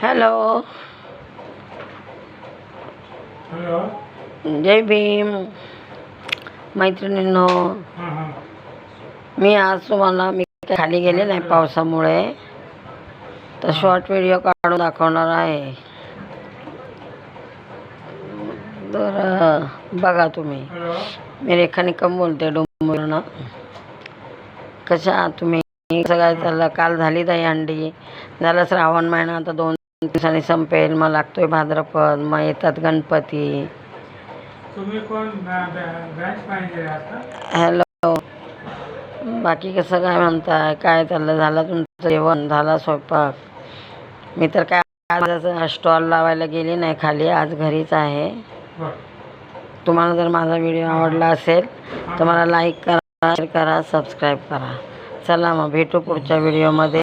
Hello, hello. जय भीम मैत्रिणींनो. हां. मी आज तुम्हाला मी खाली गेले नाही पावसामुळे, तर शॉर्ट व्हिडिओ काढून दाखवणार आहे. तर बघा तुम्ही. हॅलो. मी रेखा निकम बोलते डोंबिवलीवरून. कशा आहात तुम्ही? कसं काय चाललं? काल झाली दहीहंडी, झालं श्रावण महिना, आता 2 दिवसांनी संपेल. मग लागतोय भाद्रपद, मग येतात गणपती. तुम्ही कोण बँच मॅनेजर आहात का? हॅलो, बाकी कसं काय म्हणताय? काय चाललं? झालं तुमचं जेवण? झाला स्वयंपाक? मी तर काय आज स्टॉल लावायला गेली नाही खाली, आज घरीच आहे. बरं. तुम्हाला जर माझा व्हिडिओ आवडला असेल तर मला लाईक करा, शेअर करा, सबस्क्राईब करा. चला मग भेटू पुढच्या व्हिडिओमध्ये.